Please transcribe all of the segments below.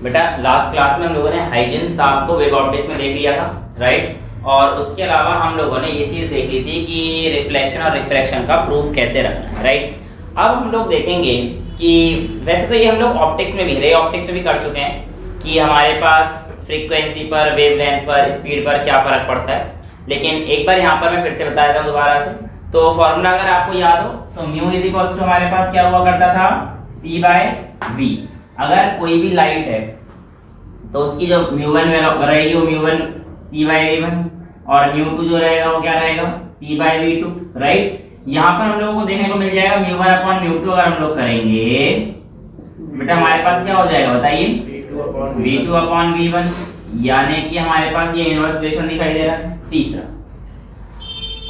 बेटा last class में हम लोगों ने हाइजीन सांप को वेब ऑप्टिक्स में देख लिया था, राइट। और उसके अलावा हम लोगों ने ये चीज़ देख ली थी कि रिफ्लेक्शन और रिफ्रैक्शन का प्रूफ कैसे रखना है, राइट। अब हम लोग देखेंगे कि वैसे तो ये हम लोग ऑप्टिक्स में भी, रे ऑप्टिक्स में भी कर चुके हैं कि हमारे पास फ्रीक्वेंसी पर, वेवलेंथ पर, स्पीड पर क्या फ़र्क पड़ता है, लेकिन एक बार यहाँ पर मैं फिर से बता देता हूँ दोबारा से। तो फॉर्मूला अगर आपको याद हो तो म्यू इज इक्वल्स टू हमारे पास क्या हुआ करता था, सी बाय वी। अगर कोई भी लाइट है तो उसकी जो म्यू1 रहेगी वो म्यू1 सी बाय वी1, और म्यू2 जो रहेगा वो क्या रहेगा, सी बाय वी2, राइट। यहाँ पर हम लोगों को देखने को मिल जाएगा म्यू1 अपॉन म्यू2 अगर हम लोग करेंगे बेटा हमारे पास क्या हो जाएगा बताइए, v2 अपॉन v1, यानी कि हमारे पास ये इनवर्स रिलेशन दिखाई दे रहा है। तीसरा,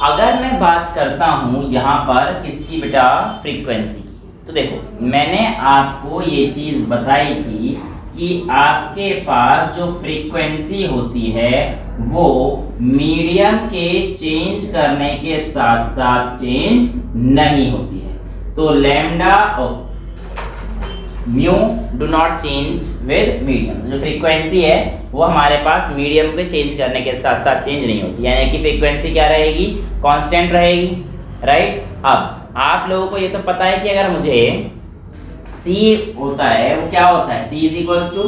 अगर मैं बात करता हूं यहाँ पर किसकी बेटा, फ्रीक्वेंसी की, तो देखो मैंने आपको ये चीज बताई थी कि आपके पास जो फ्रीक्वेंसी होती है वो मीडियम के चेंज करने के साथ साथ चेंज नहीं होती है। तो lambda mu do not change with medium. जो फ्रीक्वेंसी है वो हमारे पास मीडियम के चेंज करने के साथ साथ चेंज नहीं होती, यानी कि फ्रीक्वेंसी क्या रहेगी, कांस्टेंट रहेगी, राइट। अब आप लोगों को ये तो पता है कि अगर मुझे C होता है वो क्या होता है, C is equals to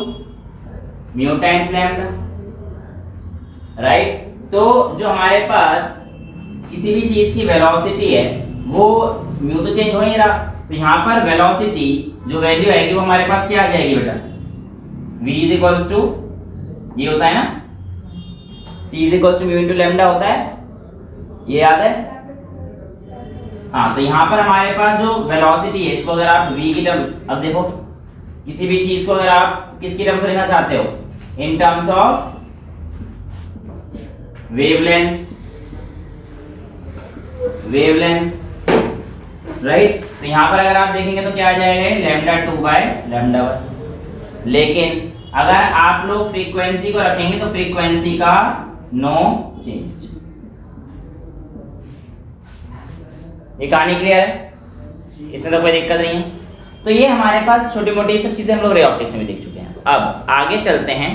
mu times lambda, right. तो जो हमारे पास किसी भी चीज की वेलोसिटी है वो म्यू तो चेंज हो नहीं रहा, तो यहाँ पर वेलोसिटी जो वैल्यू आएगी वो हमारे पास क्या आ जाएगी बेटा, v इज इक्वल्स टू, ये होता है ना, c is equals to mu into lambda होता है, ये याद है। हाँ, तो यहाँ पर हमारे पास जो वेलोसिटी है इसको अगर आप v की टर्म्स, अब देखो किसी भी चीज को अगर आप किसकी टर्म्स लिखना चाहते हो, in terms of wavelength, right. तो यहाँ पर अगर आप देखेंगे तो क्या आ जाएगा, लैम्डा 2 बाय लैम्डा 1। लेकिन अगर आप लोग फ्रीक्वेंसी को रखेंगे तो फ्रीक्वेंसी का नो चेंज। ये कहानी क्लियर है, इसमें तो कोई दिक्कत नहीं है। तो ये हमारे पास छोटी मोटी सब चीजें हम लोग रे ऑप्टिक्स में भी देख चुके हैं। अब आगे चलते हैं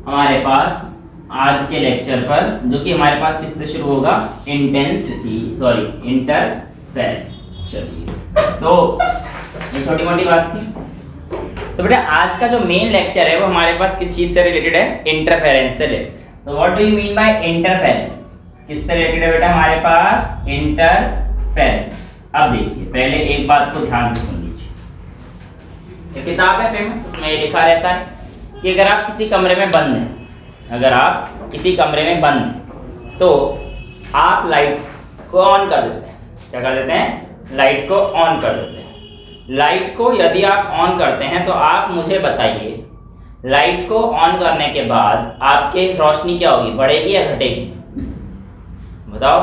हमारे पास आज के लेक्चर पर, जो कि हमारे पास किससे शुरू होगा, इंटरफेरेंस। चलिए, तो ये छोटी मोटी बात थी। तो बेटा आज का जो मेन लेक्चर है वो हमारे पास किस चीज से रिलेटेड है, इंटरफेरेंस से रिलेटेड। तो what do you mean by interference, किससे रिलेटेड है बेटा हमारे पास, इंटरफेरेंस। अब देखिए पहले एक बात को ध्यान से सुन लीजिए। एक किताब है फेमस, उसमें ये लिखा रहता है कि अगर आप किसी कमरे में बंद हैं, अगर आप किसी कमरे में बंद हैं तो आप लाइट को ऑन कर देते हैं। क्या कर देते हैं, लाइट को ऑन कर देते हैं। लाइट को यदि आप ऑन करते हैं तो आप मुझे बताइए, लाइट को ऑन करने के बाद आपकी रोशनी क्या होगी, बढ़ेगी या घटेगी, बताओ।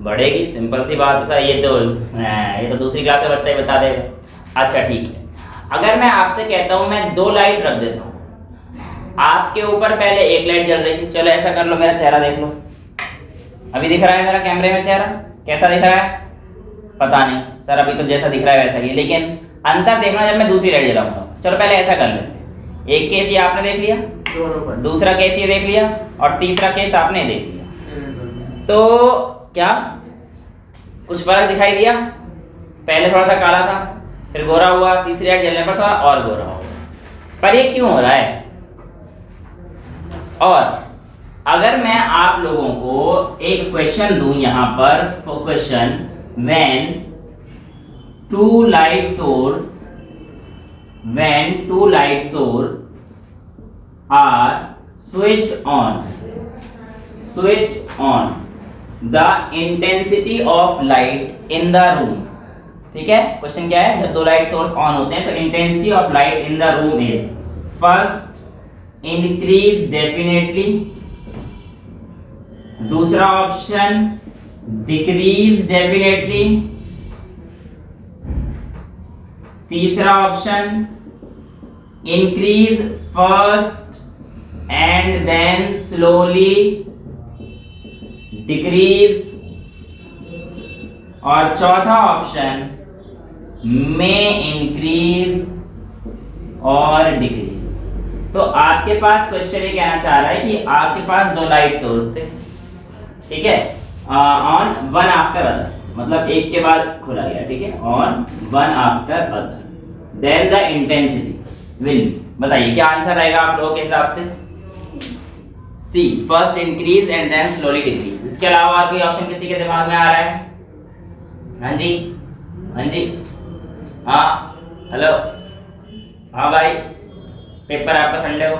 बढ़ेगी, सिंपल सी बात है। ये तो दूसरी क्लास का बच्चा ही बता देगा। अच्छा ठीक है, अगर मैं आपसे कहता हूं मैं 2 लाइट रख देता हूं, आपके ऊपर पहले एक लाइट जल रही थी, चलो ऐसा कर लो, मेरा चेहरा देख लो, अभी दिख रहा है मेरा कैमरे में चेहरा, कैसा दिख रहा है, पता नहीं सर, अभी तो जैसा दिख रहा है वैसा ही है, लेकिन अंतर देखना जब मैं दूसरी लाइट जलाऊंगा। चलो पहले ऐसा कर लेते हैं, एक केस ये आपने देख लिया, दूसरा केस ये देख लिया, और तीसरा केस आपने देख लिया। तो क्या कुछ फर्क दिखाई दिया, पहले थोड़ा सा काला था, फिर गोरा हुआ, तीसरी लाइट जलने पर थोड़ा और गोरा हो गया। पर ये क्यों हो रहा है? और अगर मैं आप लोगों को एक क्वेश्चन दूं यहाँ पर, question, when two light source are switched on, the intensity of light in the room, ठीक है। क्वेश्चन क्या है, जब 2 लाइट सोर्स ऑन होते हैं तो intensity of light in the room is first increase definitely, दूसरा ऑप्शन डिक्रीज डेफिनेटली, तीसरा option increase first and then slowly decrease, और चौथा ऑप्शन may increase और डिक्रीज। तो आपके पास क्वेश्चन ये कहना चाह रहा है कि आपके पास दो लाइट सोर्स थे, ठीक है, ऑन वन आफ्टर अदर, मतलब एक के बाद खुला गया, ठीक है, on one after other, then the intensity will, बताइए क्या आंसर आएगा आप लोगों के हिसाब से? C, first increase and then slowly decrease. इसके अलावा और कोई ऑप्शन किसी के दिमाग में आ रहा है? हाँ जी, हाँ जी, हाँ, हेलो, हाँ भाई, पेपर आपका संडे को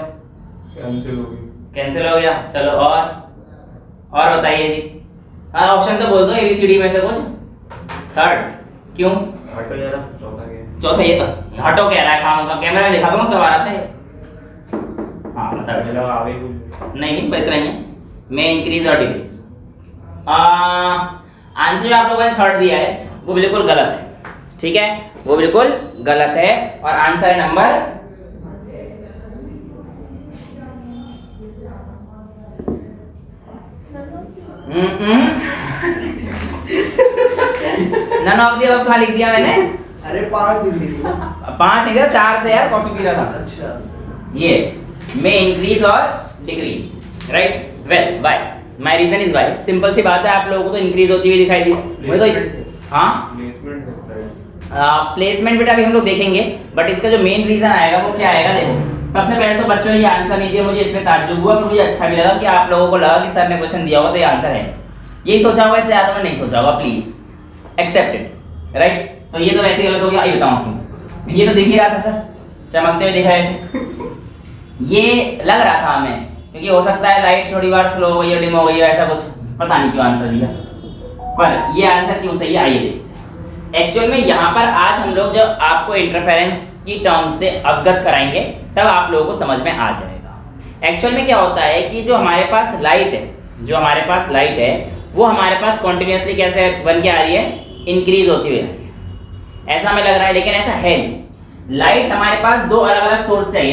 कैंसिल हो गई। कैंसिल हो गया, चलो और बताइए जी। हाँ, ऑप्शन तो बोल दो ABCD में से कुछ। थर्ड, क्यों? हटो यार, चौथा क्या? चौथा ये तो हटो कह रहा है, खाम का कैमरा में दिखा दूंगा, सब आ रहा था ये। हाँ बता बेटा। आ गई कुछ? नहीं नहीं, इतना ही है, में इंक्रीज और डिक्रीज। आंसर जो आप लोगों ने थर्ड दिया है वो बिल्कुल गलत है, ठीक है, वो बिल्कुल गलत है, और आंसर है नंबर नन ऑफ दी अब कहाँ लिख दिया मैंने? अरे 5 दिन लिखी। 5 नहीं था, 4 थे यार, कॉफी पी रहा था। अच्छा, ये में इंक्रीज और decrease, right? Well, why? My reason is why, simple सी बात है, आप लोगों को तो इंक्रीज होती हुई दिखाई दी, मुझे तो हाँ प्लेसमेंट है। प्लेसमेंट बेटा अभी हम लोग देखेंगे, बट इसका जो मेन रीजन आएगा वो क्या आएगा, देखो सबसे पहले तो बच्चों ने ये आंसर नहीं दिया, मुझे इसमें ताज्जुब हुआ, पर मुझे अच्छा भी लगा कि आप लोगों को लगा कि सर ने क्वेश्चन दिया होगा तो ये आंसर है, यही सोचा होगा, इससे ज्यादा मैं नहीं सोचा होगा, प्लीज एक्सेप्टेड, राइट? तो ये तो वैसे ही गलत हो गया, ये बताऊं आपको, ये तो दिख ही रहा था सर, चमकते हुए दिख रहे थे, ये लग रहा था हमें, क्योंकि हो सकता है लाइट थोड़ी बार स्लो हो गई हो, डिम हो गई हो, ऐसा कुछ, पता नहीं क्यों आंसर दिया, पर ये आंसर क्यों सही है आइए देखते हैं। एक्चुअल में यहाँ पर आज हम लोग जब आपको इंटरफेरेंस की टर्म से अवगत कराएंगे तब आप लोगों को समझ में आ जाएगा। एक्चुअल में क्या होता है कि जो हमारे पास लाइट है, वो हमारे पास कॉन्टिन्यूसली कैसे बन के आ रही है, इंक्रीज होती हुई आ रही है, ऐसा हमें लग रहा है, लेकिन ऐसा है नहीं। लाइट हमारे पास दो अलग अलग सोर्स से आई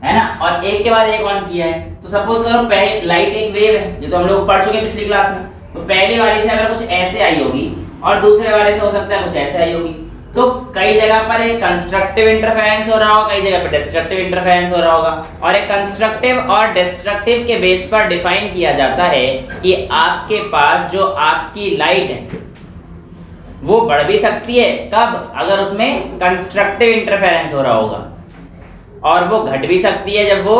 है ना, और एक के बाद एक ऑन किया है, तो सपोज करो पहले लाइट एक वेव है, जो तो हम लोग पढ़ चुके पिछली क्लास में, तो पहले वाले से अगर कुछ ऐसे आई होगी और दूसरे वाले से हो सकता है कुछ ऐसे आई होगी, तो कई जगह पर एक कंस्ट्रक्टिव इंटरफेरेंस हो रहा होगा, कई जगह पर डिस्ट्रक्टिव इंटरफेरेंस हो रहा होगा, और एक कंस्ट्रक्टिव और डिस्ट्रक्टिव के बेस पर डिफाइन किया जाता है कि आपके पास जो आपकी लाइट है वो बढ़ भी सकती है, कब? अगर उसमें कंस्ट्रक्टिव इंटरफेरेंस हो रहा होगा, और वो घट भी सकती है जब वो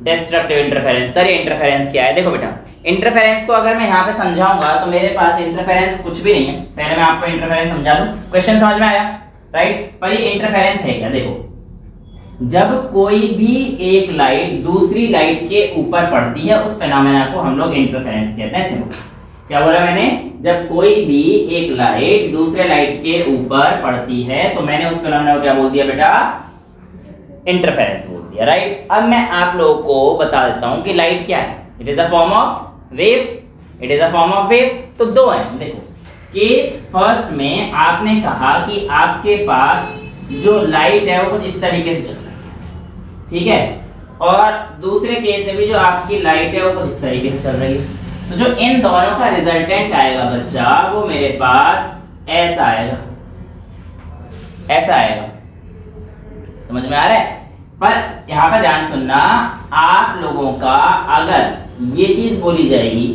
डिस्ट्रक्टिव इंटरफेरेंस। सर ये इंटरफेरेंस क्या है? देखो बेटा, इंटरफेरेंस को अगर मैं यहाँ पे समझाऊंगा तो मेरे पास इंटरफेरेंस कुछ भी नहीं है, पहले मैं आपको इंटरफेरेंस समझा दूं, क्वेश्चन समझ में आया, राइट? पर ये इंटरफेरेंस है क्या? देखो, जब कोई भी एक लाइट दूसरी लाइट के ऊपर पड़ती है उस फेनोमेना को हम लोग इंटरफेरेंस कहते हैं। सिंपल, क्या बोला मैंने? जब कोई भी एक लाइट दूसरे लाइट के ऊपर पड़ती है तो मैंने उस फेनोमेना को क्या बोल दिया बेटा? इंटरफेरेंस बोल दिया, राइट? अब मैं आप लोगों को बता देता हूं कि लाइट क्या है। It is a form of wave, it is a form of wave. तो दो है, देखो, केस फर्स्ट में आपने कहा कि आपके पास जो लाइट है वो कुछ इस तरीके से चल रही है, ठीक है, और दूसरे केस में भी जो आपकी लाइट है वो कुछ इस तरीके से चल रही है, तो जो इन दोनों का रिजल्टेंट आएगा बच्चा, वो मेरे पास ऐसा आएगा, ऐसा आएगा, समझ में आ रहा है? पर यहाँ पर ध्यान सुनना, आप लोगों का अगर ये चीज बोली जाएगी,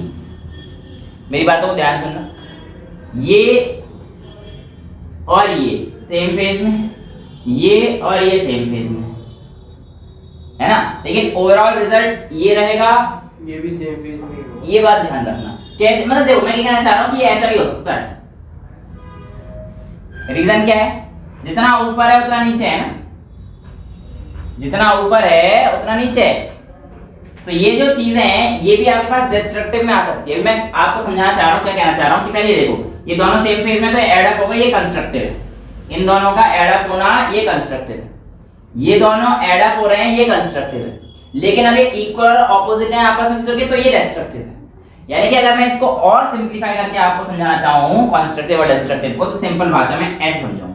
मेरी बातों को ध्यान सुनना, ये और ये सेम फेज में, ये और ये सेम फेज में है ना, लेकिन ओवरऑल रिजल्ट ये रहेगा, ये भी सेम फेज में होगा। ये बात ध्यान रखना। कैसे? मतलब देखो, मैं क्या कहना चाह रहा हूँ कि ये ऐसा भी हो सकता है। रीजन क्या है? जितना ऊपर है उतना नीचे है ना, जितना ऊपर है उतना नीचे है, तो ये जो चीजें हैं ये भी आपके पास डिस्ट्रक्टिव में आ सकती है। मैं आपको समझाना चाह रहा हूँ, क्या कहना चाह रहा हूँ कि पहले देखो, ये दोनों सेम फेज में तो एड अप होगा, ये कंस्ट्रक्टिव है, इन दोनों का एड अप होना ये कंस्ट्रक्टिव है, ये दोनों एड अप हो रहे हैं, ये कंस्ट्रक्टिव है, लेकिन अब ये इक्वल और ऑपोजिट है आपस में जुड़ के, तो ये डिस्ट्रक्टिव है। यानी कि अगर मैं इसको और सिंपलीफाई करके आपको समझाना चाहूँ कंस्ट्रक्टिव और डिस्ट्रक्टिव को, तो सिंपल भाषा में ऐसे समझाऊंगा,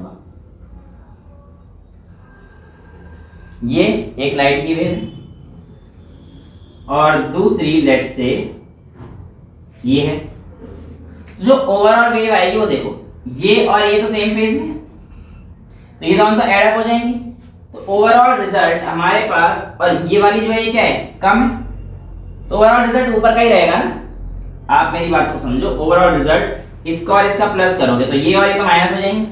ये एक लाइट की वेव और दूसरी लेट से ये है, जो ओवरऑल वेव आएगी वो देखो, ये और ये तो सेम फेज में, तो ये दोनों तो एड अप हो जाएंगे, ओवरऑल रिजल्ट हमारे पास, और ये वाली जो है ये क्या है, कम है, तो ओवरऑल रिजल्ट ऊपर का ही रहेगा ना। आप मेरी बात को समझो, ओवरऑल रिजल्ट इसका और इसका प्लस करोगे तो ये और ये तो माइनस हो जाएंगे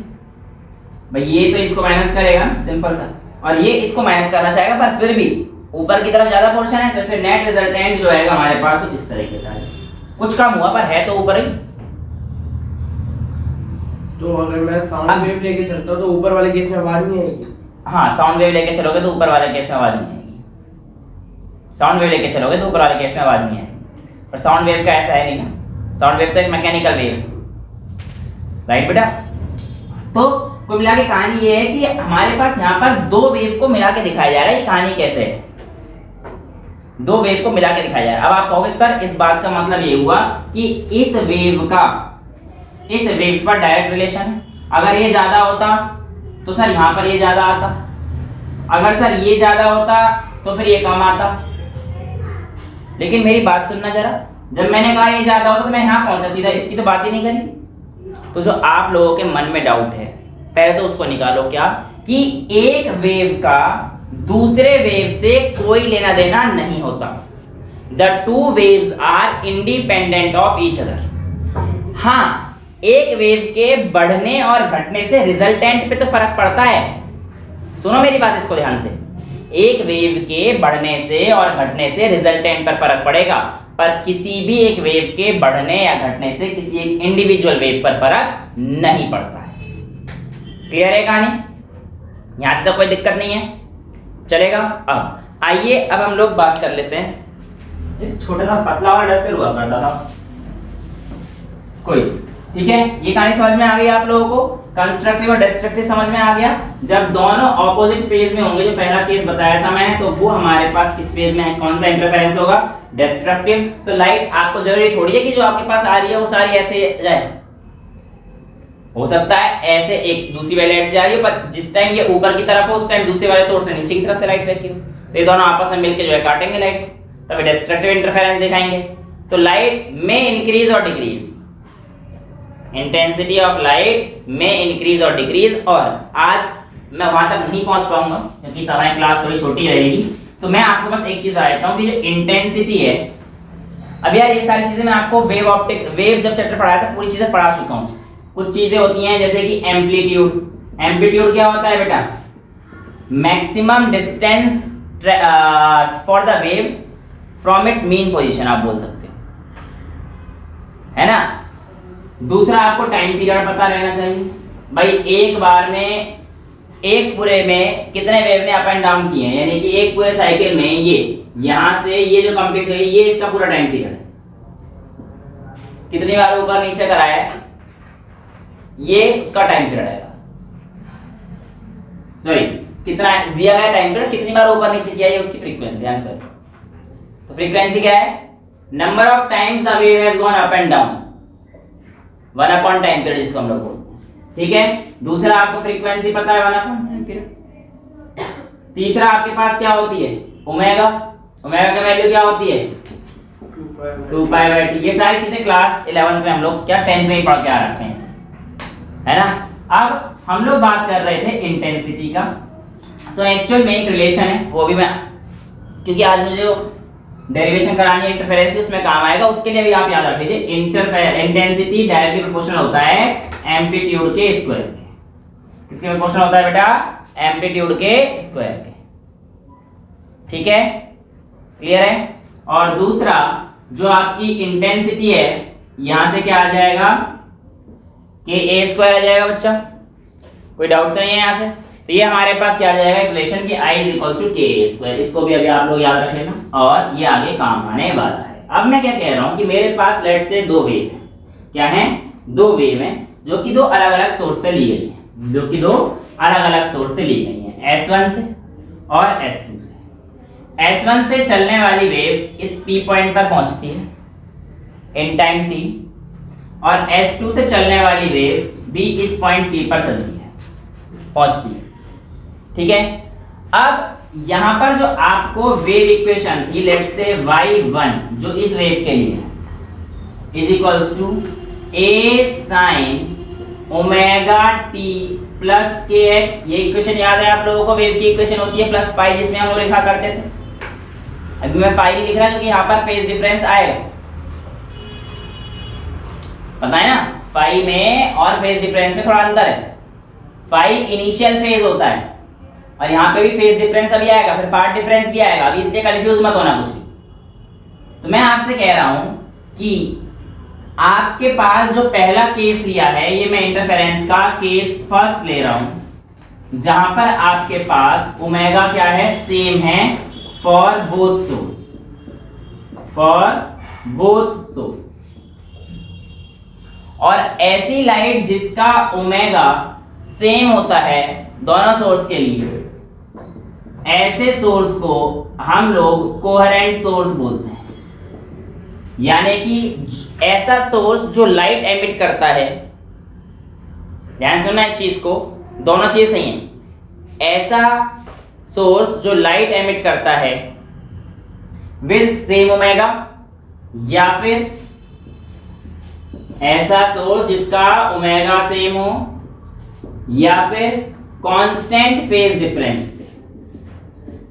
भाई, ये तो इसको माइनस करेगा ना, सिंपल सा, और ये इसको माइनस करना चाहेगा, पर फिर भी ऊपर की तरफ ज्यादा पोर्शन है, तो इसमें नेट रिजल्टेंट जो है हमारे पास कुछ इस तरीके से आएगा, कुछ कम हुआ पर है तो ऊपर ही। तो अगर मैं साउंड वेव लेके चलता हूँ तो ऊपर वाले केस में आवाज नहीं आएगी? हाँ, साउंड वेव लेके चलोगे तो ऊपर वाले केस में आवाज नहीं आएगी, साउंड वेव लेके चलोगे तो ऊपर वाले केस में आवाज नहीं आएगी, पर साउंड वेव का ऐसा है नहीं ना, साउंड वेव तो एक मैकेनिकल वेव है, राइट बेटा। तो कुल मिला के कहानी ये है कि हमारे पास यहाँ पर दो वेव को मिला के दिखाया जा रहा है। ये कहानी कैसे है, दो वेव को मिला के दिखाया जा रहा है। अब आप कहोगे सर इस बात का मतलब ये हुआ कि इस वेव का इस वेव पर डायरेक्ट रिलेशन है, अगर ये ज्यादा होता तो सर यहाँ पर ये ज्यादा आता, अगर सर ये ज्यादा होता तो फिर ये कम आता। लेकिन मेरी बात सुनना जरा, जब मैंने कहा ये ज्यादा होता तो मैं यहाँ पहुंचा सीधा, इसकी तो बात ही नहीं करी। तो जो आप लोगों के मन में डाउट है पहले तो उसको निकालो, क्या कि एक वेव का दूसरे वेव से कोई लेना देना नहीं होता। The two waves are independent of each other. हाँ, एक वेव के बढ़ने और घटने से रिजल्टेंट पे तो फर्क पड़ता है। सुनो मेरी बात इसको ध्यान से, एक वेव के बढ़ने से और घटने से रिजल्टेंट पर फर्क पड़ेगा, पर किसी भी एक वेव के बढ़ने या घटने से किसी एक इंडिविजुअल वेव पर फर्क नहीं पड़ता है। क्लियर है कहानी? यहां तक कोई दिक्कत नहीं है, चलेगा। अब आइए अब हम लोग बात कर लेते हैं। एक छोटा सा पतला वाला डस्टर हुआ करता था कोई, ठीक है। ये कहानी समझ में आ गई आप लोगों को, कंस्ट्रक्टिव और डिस्ट्रक्टिव समझ में आ गया। जब दोनों ऑपोजिट फेज में होंगे, जो पहला केस बताया था मैंने, तो वो हमारे पास किस फेज में है, कौन सा इंटरफेरेंस होगा, डिस्ट्रक्टिव। तो लाइट आपको जरूरी थोड़ी है कि जो आपके पास आ रही है वो सारी ऐसे जाए, हो सकता है ऐसे एक दूसरी वाली लाइट से आ रही है, पर जिस टाइम ये ऊपर की तरफ हो उस टाइम दूसरे वाले सोर्स से नीचे की तरफ से लाइट फेंकी हो, तो ये दोनों आपस में मिलकर जो है काटेंगे लाइट, तब डिस्ट्रक्टिव इंटरफेरेंस दिखाएंगे। तो लाइट में इंक्रीज और डिक्रीज, इंटेंसिटी ऑफ लाइट में इंक्रीज और डिक्रीज। और आज मैं वहां तक नहीं पहुंच पाऊंगा क्योंकि समय क्लास थोड़ी छोटी रहेगी, तो मैं आपको बस एक चीज बता देता हूं कि जो इंटेंसिटी है, अब यार ये सारी चीजें मैं आपको वेव ऑप्टिक वेव जब चैप्टर पढ़ाया था पूरी चीजें पढ़ा चुका हूं। कुछ चीजें होती हैं जैसे कि एम्पलीट्यूड। एम्पलीट्यूड क्या होता है बेटा, maximum distance for the wave from its mean position, आप बोल सकते हो, है ना। दूसरा आपको टाइम पीरियड पता रहना चाहिए भाई, एक बार में एक पूरे में कितने वेव ने अप एंड डाउन किए हैं, यानी कि एक पूरे साइकिल में ये यहां से ये जो कंप्लीट हुई ये इसका पूरा टाइम पीरियड है, कितनी बार ऊपर नीचे कराया है, ये उसका टाइम पीरियड है। सॉरी, कितना दिया गया टाइम पीरियड, कितनी बार ऊपर नीचे किया ये उसकी फ्रीक्वेंसी आंसर। तो फ्रीक्वेंसी क्या है, number of times the wave has gone up and down, 1 upon time period जिसको हम लोग बोलते हैं, ठीक है। दूसरा आपको फ्रीक्वेंसी पता है 1 अपॉन टाइम पीरियड। तीसरा आपके पास क्या होती है, ओमेगा। ओमेगा की वैल्यू क्या होती है, 2 पाई बाय टी। ये सारी चीजें क्लास 11th में हम लोग क्या 10th में ही पढ़ के आ रखे हैं, है ना। अब हम लोग बात कर रहे थे इंटेंसिटी का, तो एक्चुअल में एक रिलेशन है, वो भी मैं क्योंकि आज मुझे जो डेरिवेशन करानी है इंटरफेरेंस उसमें काम आएगा, उसके लिए भी आप याद रख लीजिए इंटेंसिटी डायरेक्टली प्रोपोर्शनल होता है एम्पलीट्यूड के स्क्वायर के। किसके प्रोपोर्शनल होता है बेटा, एम्पलीट्यूड के स्क्वायर के, ठीक है, क्लियर है। और दूसरा जो आपकी इंटेंसिटी है, यहां से क्या आ जाएगा, के ए स्क्वायर आ जाएगा बच्चा, कोई डाउट तो नहीं है यहाँ से। तो ये हमारे पास क्या आ जाएगा, रिलेशन की I इज इक्वल टू के ए स्क्वायर, इसको भी अभी आप लोग याद रख लेना, और ये आगे काम आने वाला है। अब मैं क्या कह रहा हूँ कि मेरे पास लेट से दो वेव है, क्या है, दो वेव है जो कि दो अलग अलग सोर्स से ली गई है, जो कि दो अलग अलग सोर्स से ली गई है, S1 से और S2 से। S1 से चलने वाली वेव इस P पॉइंट पर पहुंचती है इन टाइम t, और S2 से चलने वाली वेव भी इस पॉइंट P पर चलती है, पहुंचती है, ठीक है। अब यहां पर जो आपको वेव इक्वेशन थी, लेट्स से y1 जो इस वेव के लिए is equals to a sin omega t plus k x, ये इक्वेशन याद है आप लोगों को, वेव की इक्वेशन होती है प्लस फाई, जिसमें हम लोग लिखा करते थे। अभी मैं फाई लिख रहा हूं क्योंकि यहाँ पर फेज डिफरेंस आएगा, पता है ना, फाई में और फेज डिफरेंस में थोड़ा अंतर है। फाई इनिशियल फेज होता है और यहाँ पे भी फेज डिफरेंस अभी आएगा, फिर पार्ट डिफरेंस भी आएगा, अभी इसलिए कंफ्यूज मत होना कुछ भी। तो मैं आपसे कह रहा हूं कि आपके पास जो पहला केस लिया है, ये मैं इंटरफेरेंस का केस फर्स्ट ले रहा हूं, जहां पर आपके पास ओमेगा क्या है, सेम है for both source, for both source. और ऐसी लाइट जिसका ओमेगा सेम होता है दोनों सोर्स के लिए, ऐसे सोर्स को हम लोग कोहेरेंट सोर्स बोलते हैं। यानी कि ऐसा सोर्स जो लाइट एमिट करता है, ध्यान सुनना इस चीज को, दोनों चीज सही है। ऐसा सोर्स जो लाइट एमिट करता है विद सेम ओमेगा, या फिर ऐसा सोर्स जिसका ओमेगा सेम हो, या फिर कांस्टेंट फेज डिफरेंस,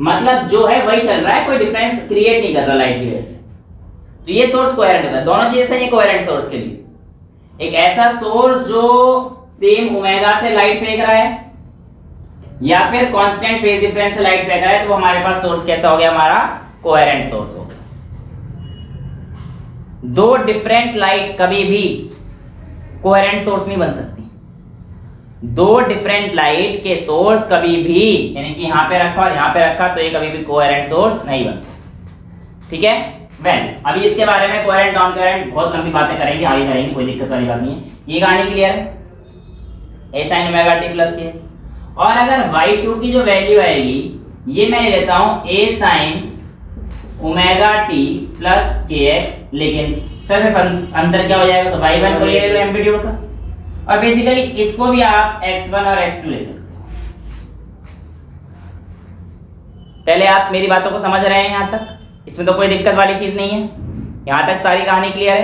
मतलब जो है वही चल रहा है, कोई डिफरेंस क्रिएट नहीं कर रहा लाइट की वजह से, तो ये सोर्स कोहेरेंट होता है। दोनों चीजें सही है कोहेरेंट सोर्स के लिए। एक ऐसा सोर्स जो सेम ओमेगा से लाइट फेंक रहा है, या फिर कांस्टेंट फेज डिफरेंस से लाइट फेंक रहा है, तो वो हमारे पास सोर्स कैसा हो गया, हमारा कोहेरेंट सोर्स हो गया। दो डिफरेंट लाइट कभी भी कोहेरेंट सोर्स नहीं बन सकती। दो डिफरेंट लाइट के सोर्स कभी भी, यानी कि यहां पे रखा और यहां पे रखा, तो ये कभी भी कोहेरेंट सोर्स नहीं बनता। ठीक है, वेल अभी इसके बारे में कोहेरेंट नॉन कोहेरेंट बहुत लंबी बातें करेंगे, आगे करेंगे, कोई दिक्कत वाली बात नहीं है। ये कहानी क्लियर है, ए साइन ओमेगा टी प्लस के। और अगर y2 की जो वैल्यू आएगी, ये मैं ले लेता हूं a sine omega t plus k x, लेकिन सिर्फ अंतर क्या हो जाएगा, तो y1 को ये ले लो एम्पलीट्यूड का, और बेसिकली इसको भी आप x1 और x2 ले सकते हो। पहले आप मेरी बातों को समझ रहे हैं यहां तक, इसमें तो कोई दिक्कत वाली चीज नहीं है, यहां तक सारी कहानी क्लियर है।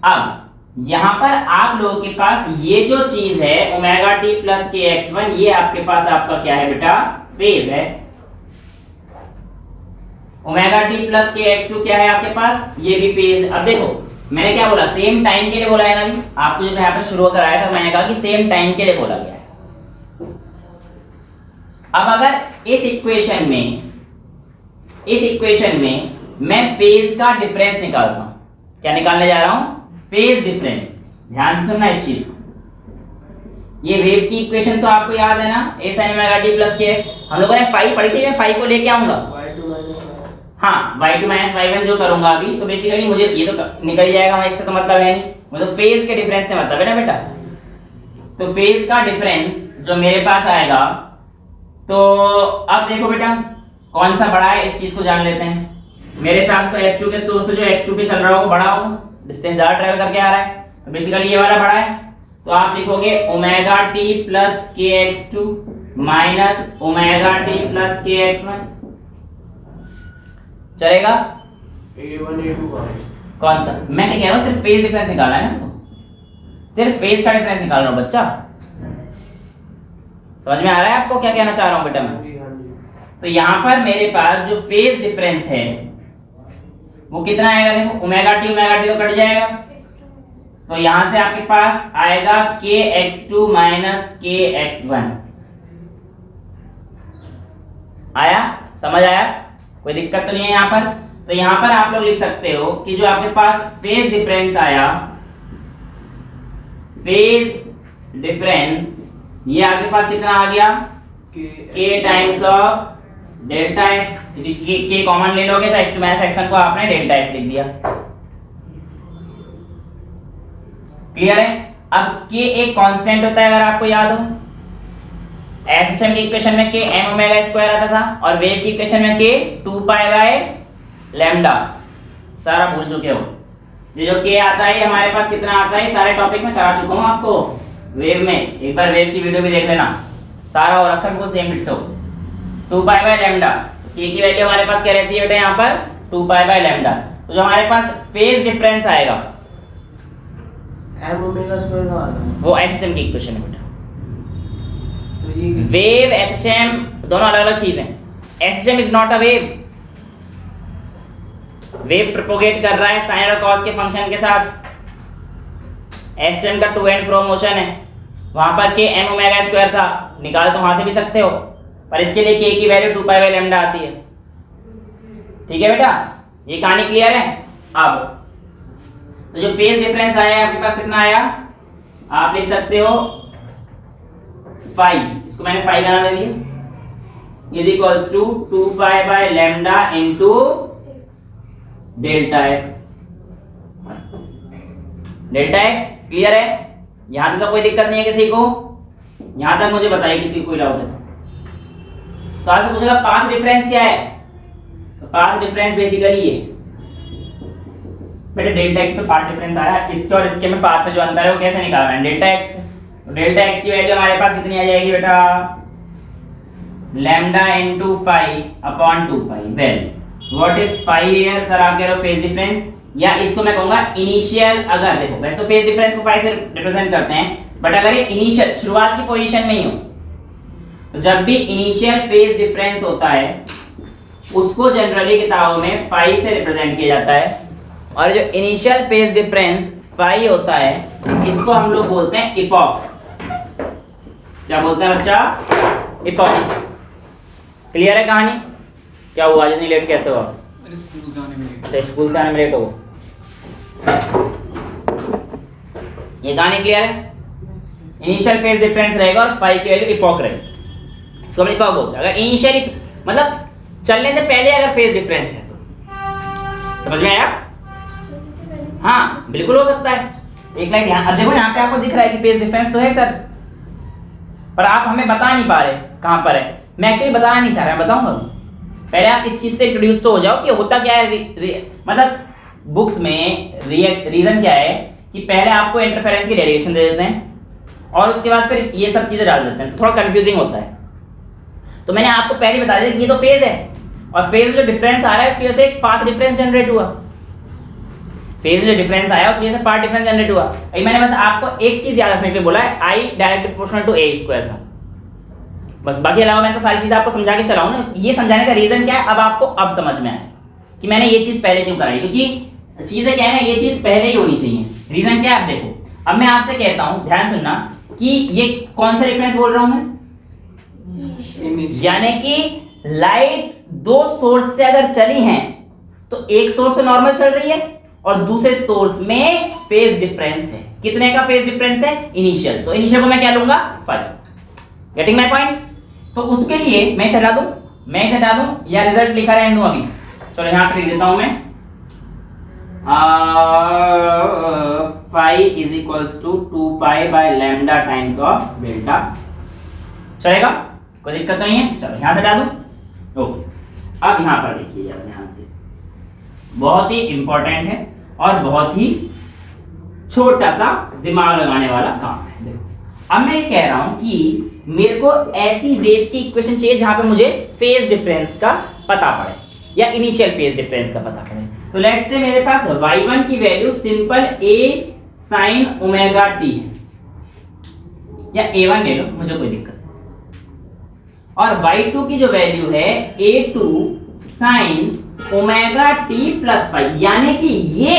अब यहां पर आप लोगों के पास ये जो चीज है ओमेगा टी प्लस के x1, ये आपके पास आपका क्या है बेटा, फेज है। ओमेगा टी प्लस के x2 क्या है आपके पास, ये भी फेज। अब देखो मैंने क्या बोला, सेम टाइम के लिए बोला है ना, आपको जो यहाँ पे शुरू कराया था मैंने कहा कि सेम टाइम के लिए बोला गया है। अब अगर इस इक्वेशन में मैं फेज का डिफरेंस निकालता हूं, क्या निकालने जा रहा हूं, फेज डिफरेंस। ध्यान से सुनना इस चीज को। ये वेव की इक्वेशन तो आपको याद है ना, a sin omega t plus k x, हम लोगों ने फाई पढ़ी थी, मैं फाई को लेके आऊंगा, हाँ y2 माइनस y1 जो करूंगा अभी, तो बेसिकली मुझे ये तो निकल जाएगा, हमें इससे तो मतलब है नहीं, मुझे तो फेज के डिफरेंस से मतलब है ना बेटा। तो फेज का डिफरेंस जो मेरे पास आएगा, तो अब देखो बेटा कौन सा बड़ा है, इस चीज को जान लेते हैं। मेरे हिसाब से S2 के सोर्स से जो x2 पे चल रहा हो बड़ा हो, डिस्टेंस ज्यादा ट्रेवल करके आ रहा है, तो बेसिकली ये वाला बड़ा है, तो आप लिखोगे ओमेगा टी प्लस के x2 minus omega t plus के x1, चलेगा। A1 A2 कौन सा, मैं क्या कह रहा हूँ, सिर्फ फेज डिफरेंस निकालना है ना, सिर्फ फेज का डिफरेंस निकाल रहा हूँ बच्चा, समझ में आ रहा है आपको क्या कहना चाह रहा हूँ बेटा मैं। तो यहाँ पर मेरे पास जो फेज डिफरेंस है वो कितना आएगा, देखो ओमेगा टी तो कट जाएगा, तो यहां से आपके पास आएगा के x2 माइनस के x1। आया, समझ आया, कोई दिक्कत तो नहीं है यहाँ पर। तो यहाँ पर आप लोग लिख सकते हो कि जो आपके पास फेज डिफरेंस आया, फेज डिफरेंस ये आपके पास कितना आ गया, k times of delta x, के कॉमन ले लोगे तो x2 माइनस x1 को आपने डेल्टा x लिख दिया। क्लियर है। अब k एक कांस्टेंट होता है, अगर आपको याद हो, एसएचएम की इक्वेशन में k m ओमेगा स्क्वायर आता था, और वेव की इक्वेशन में k 2 पाई बाय लैम्डा, सारा भूल चुके हो। ये जो k आता है हमारे पास कितना आता है, सारे टॉपिक में करा चुका हूं आपको वेव में, एक बार वेव की वीडियो भी देख लेना, सारा और रखा बिल्कुल same ditto. 2 pi by lambda, k की वैल्यू हमारे पास क्या रहती है बेटा यहाँ पर 2 पाई बाय लैम्डा। तो जो हमारे पास फेज डिफरेंस आएगा, m ओमेगा स्क्वायर का आता है वो एसएचएम की इक्वेशन है बेटा। तो ये वेव एसएचएम दोनों अलग अलग चीज हैं। SHM is not a wave. Wave propagate कर रहा है साइन और कॉस के फंक्शन के साथ। एसएचएम का टू एंड फ्रो मोशन है। वहां पर के m ओमेगा स्क्वायर था, निकाल तो वहां से भी सकते हो, पर इसके लिए k की वैल्यू 2 पाई बाई लैम्डा आती है। ठीक है बेटा, ये कहानी क्लियर है। अब तो जो फेज डिफरेंस आया है आपके पास कितना आया, आप लिख सकते हो फाई, इसको मैंने फाई बना दिया, is equals to 2 pi by lambda into delta x. Delta x clear है, यहां तक कोई दिक्कत नहीं है किसी को? यहां तक मुझे बताइए किसी को कोई डाउट है तो आपसे पूछेगा पाथ डिफरेंस क्या है। तो पाथ डिफरेंस बेसिकली ये बेटा डेल्टा एक्स पे पाथ डिफरेंस आया, इसके और इसके में पाथ में जो अंतर है वो कैसे निकालना है, डेल्टा एक्स। तो डेल्टा एक्स की वैल्यू हमारे पास कितनी आ जाएगी बेटा, lambda into phi upon 2 pi. Well what is phi here sir, आप कह रहे हो फेज डिफरेंस, या इसको मैं कहूंगा इनिशियल। अगर देखो वैसे तो फेज डिफरेंस को फाई से रिप्रेजेंट करते हैं, बट अगर ये इनिशियल शुरुआत की पोजीशन में ही हो, तो जब भी इनिशियल फेज डिफरेंस होता है उसको जनरली किताबों में फाई से रिप्रेजेंट किया जाता है। और जो इनिशियल फेज डिफरेंस फाई होता है इसको हम लोग बोलते हैं इपॉक। क्या बोलते हैं बच्चा, इपॉक। क्लियर है कहानी? क्या हुआ, जितनी लेट कैसे हुआ? अरे स्कूल जाने में लेट। अच्छा स्कूल से आने में लेट हो, ये कहानी क्लियर है। इनिशियल फेज डिफरेंस रहेगा और फाई की वैल्यू इपॉक रहेगी, इसको हम इपॉक बोलते हैं। अगर इनिशियली मतलब चलने से पहले अगर फेज डिफरेंस है तो, समझ में आया? हाँ बिल्कुल हो सकता है। एक लाइन यहाँ, अब देखो यहाँ पे आपको दिख रहा है कि फेज डिफरेंस तो है सर, पर आप हमें बता नहीं पा रहे कहाँ पर है। मैं एक्चुअली बताना नहीं चाह रहा, बताऊंगा। पहले आप इस चीज से इंट्रोड्यूस तो हो जाओ कि होता क्या है। मतलब बुक्स में रीजन क्या है कि पहले आपको इंटरफेरेंस की डेरिवेशन दे देते हैं और उसके बाद फिर ये सब चीजें डाल देते हैं, तो थोड़ा कंफ्यूजिंग होता है। तो मैंने आपको पहले बता दिया कि ये तो फेज है, और फेज में जो डिफरेंस आ रहा है उसकी वजह से एक पाथ डिफरेंस जनरेट हुआ। फेज में जो डिफरेंस आया उसकी वजह से पाथ डिफरेंस जनरेट हुआ। मैंने बस आपको एक चीज याद रखने के लिए बोला है, i direct proportional to a square का, बस। बाकी अलावा मैं तो सारी चीज आपको समझा के चलाऊं ना। ये समझाने का रीजन क्या है, अब आपको अब समझ में आया कि मैंने ये चीज पहले क्यों कराई, क्योंकि चीजें क्या है ना, ये चीज पहले ही होनी चाहिए। रीजन क्या है, आप देखो। अब मैं आपसे कहता हूं, ध्यान सुनना, कि ये कौन सा डिफरेंस बोल रहा हूं मैं, यानी कि लाइट दो सोर्स से अगर चली हैं तो एक सोर्स से नॉर्मल चल रही है और दूसरे सोर्स में फेज डिफरेंस है। कितने का फेज डिफरेंस है, इनिशियल। तो इनिशियल को मैं क्या लूंगा, फाई। Getting my point? तो उसके लिए मैं इसे हटा दूं या रिजल्ट लिखा रहने दूं अभी? चलो यहां पे लिख देता हूं मैं, phi is equals to 2 pi by lambda times of delta. चलेगा, कोई दिक्कत नहीं है। चलो यहां से हटा दूं। ओके, अब यहां पर देखिए जरा ध्यान से, बहुत ही इंपॉर्टेंट है और बहुत ही छोटा सा दिमाग लगाने वाला काम है। देखो अब मैं ये कह रहा हूं कि मेरे को ऐसी वेव की इक्वेशन चाहिए जहां पे मुझे फेज डिफरेंस का पता पड़े या इनिशियल फेज डिफरेंस का पता पड़े। तो लेट्स से मेरे पास y1 की value simple a sin omega t है, या a1 ले लो, मुझे कोई दिक्कत नहीं। और y2 की जो वैल्यू है a2 sin omega t plus phi, यानी कि ये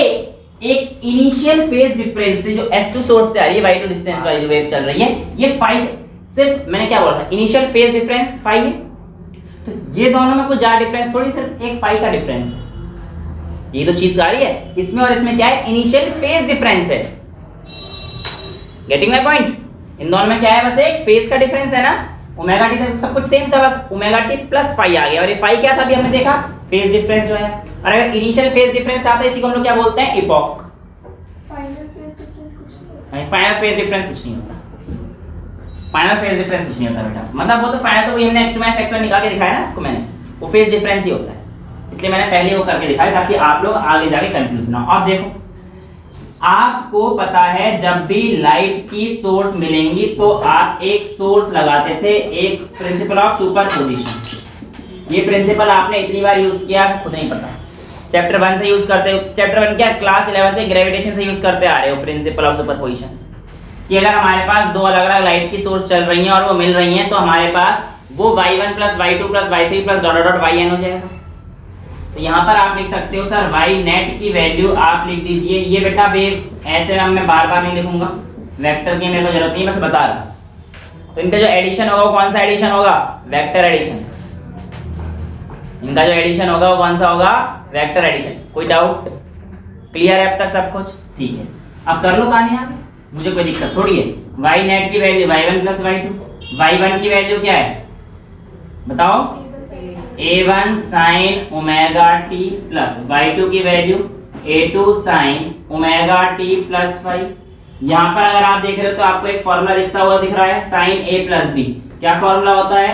एक इनिशियल फेज डिफरेंस से जो s2 सोर्स से आ रही है, y2 डिस्टेंस वाली जो वेव चल रही है, ये फाई सिर्फ मैंने क्या बोला था, इनिशियल फेज डिफरेंस फाई है। तो ये दोनों में कोई ज्यादा डिफरेंस थोड़ी, सिर्फ एक फाई का डिफरेंस है। ये तो चीज आ रही है, इसमें और इसमें क्या है, इनिशियल फेज डिफरेंस है। Getting my point? इन दोनों में क्या है, बस एक फेज का डिफरेंस है ना। ओमेगा टी सब कुछ सेम था, बस ओमेगा टी प्लस फाई आ गया। और ये फाई क्या था अभी हमने देखा, फेज डिफरेंस जो है। और अगर इनिशियल फेज डिफरेंस आता है, इसी को हम लोग क्या बोलते हैं, इपॉक। फाइनल फेज डिफरेंस कुछ नहीं होता, फाइनल फेज डिफरेंस कुछ नहीं होता बेटा। मतलब वो तो फाइनल, तो हमने नेक्स्ट में सेक्शन निकाल के दिखाया ना आपको मैंने, वो फेज डिफरेंस ही होता है। इसलिए मैंने पहले वो करके दिखाया ताकि आप लोग आगे जाके कंफ्यूज ना हो। अब देखो, आपको पता है जब भी लाइट की सोर्स मिलेंगी तो आप एक सोर्स लगाते थे, एक प्रिंसिपल ऑफ सुपरपोजिशन। ये प्रिंसिपल आपने इतनी बार यूज किया खुद नहीं पता, चैप्टर 1 से यूज करते हो। चैप्टर 1 क्या, क्लास 11 में ग्रेविटेशन से यूज करते आ रहे हो, प्रिंसिपल ऑफ सुपरपोजिशन। कि अगर हमारे पास दो अलग अलग लाइट की सोर्स चल रही हैं और वो मिल रही हैं, तो हमारे पास वो y1 plus y2 plus y3 plus dot dot yn हो जाएगा। तो यहाँ पर आप लिख सकते हो सर y नेट की वैल्यू आप लिख दीजिए। ये बेटा ऐसे मैं बार बार नहीं लिखूंगा, वेक्टर की मेरे को जरूरत नहीं, बस बता रहा। तो इनका जो एडिशन होगा वो कौन सा एडिशन होगा, वेक्टर एडिशन। इनका जो एडिशन होगा वो कौन सा होगा, वेक्टर एडिशन। कोई डाउट, क्लियर है अब तक सब कुछ? ठीक है, अब कर लो कहानी आगे, मुझे कोई दिक्कत थोड़ी है। y नेट की value y1 plus y2, y1 की वैल्यू क्या है बताओ, a1 sin omega t plus y2 की value a2 sin omega t plus 5। यहाँ पर अगर आप देख रहे हो तो आपको एक फॉर्मूला लिखता हुआ दिख रहा है, sin a प्लस b। क्या फॉर्मूला होता है,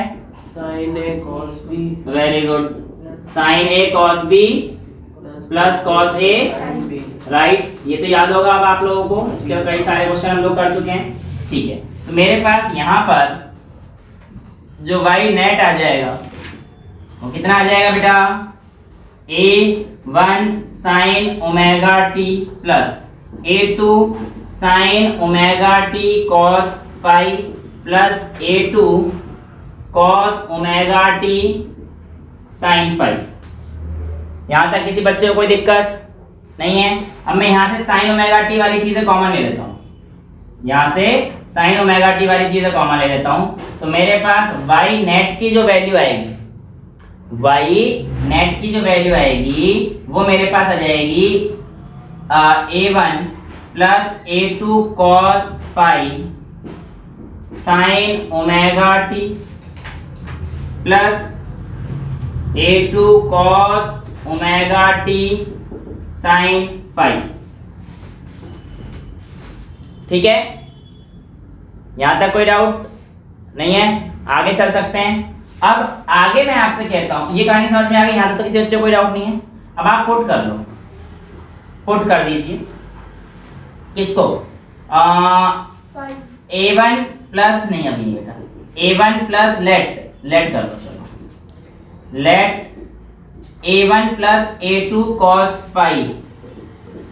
sin a cos b, very good, sin a cos b plus cos a, right. ये तो याद होगा अब आप लोगों को, इसके कई सारे क्वेश्चन हम लोग कर चुके हैं। ठीक है, तो मेरे पास यहाँ पर जो y नेट आ जाएगा वो कितना आ जाएगा बेटा, a1 sin omega t plus a2 sin omega t cos 5 plus a2 cos omega t sin 5। यहाँ तक किसी बच्चे को कोई दिक्कत नहीं है? अब मैं यहाँ से sin ओमेगा t वाली चीजें कॉमन ले लेता हूँ, यहाँ से sin ओमेगा t वाली चीजें कॉमन ले लेता हूँ। तो मेरे पास y नेट की जो वैल्यू आएगी, y नेट की जो वैल्यू आएगी वो मेरे पास आ जाएगी a1 plus a2 cos 5 sin omega t plus a2 cos omega t sin 5। ठीक है, यहां तक कोई डाउट नहीं है? आगे चल सकते हैं। अब आगे मैं आपसे कहता हूं, ये कहानी समझ में आ गई? यहां तक तो किसी बच्चे को कोई डाउट नहीं है। अब आप पुट कर लो, पुट कर दीजिए किसको, a1 प्लस नहीं, अभी बेटा a1 प्लस लेट कर लो, चलो let a1 plus a2 cos 5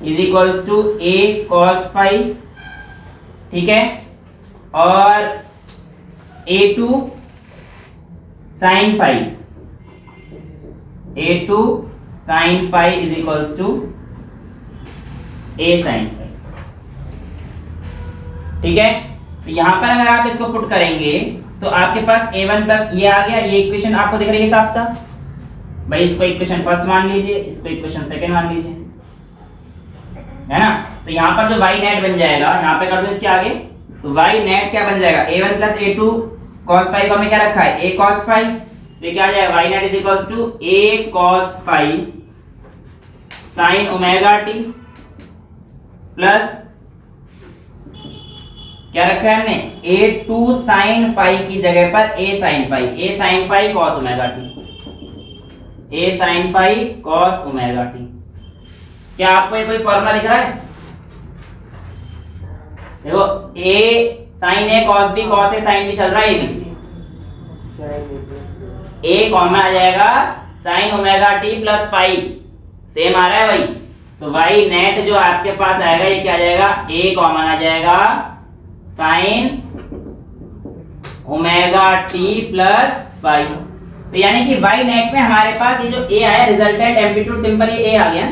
is equals to a cos 5। ठीक है, और a2 sin 5, a2 sin 5 is equals to a sin 5। ठीक है, तो यहां पर अगर आप इसको पुट करेंगे तो आपके पास a1 प्लस ये आ गया, ये इक्वेशन आपको दिख रही है साफ साफ भाई। इसको इक्वेशन फर्स्ट मान लीजिए, इसको इक्वेशन सेकंड मान लीजिए, है ना। तो यहाँ पर जो y नेट बन जाएगा, यहाँ पे कर दो इसके आगे, तो y नेट क्या बन जाएगा, a1 प्लस a2 cos 5 को हमें क्या रखा है, a cos 5। तो क्या आ जाएगा, y net is equals to a cos 5 sin omega t plus क्या रखा है हमने, a2 sin 5 की जगह पर a sin 5, a sin 5 cos omega t, a sin 5 cos omega t। क्या आपको ये कोई फॉर्मूला दिख रहा है? देखो a sin a cos b cos a sin b चल रहा है, ये भी a कॉमन आ जाएगा sin omega t plus 5, same आ रहा है भाई। तो y नेट जो आपके पास आएगा ये क्या आ जाएगा, a कॉमन आ जाएगा sin ओमेगा t प्लस 5। तो यानी कि y नेट में हमारे पास ये जो a आया, रिजल्टेंट एम्पलीट्यूड सिंपल ये a आ गया।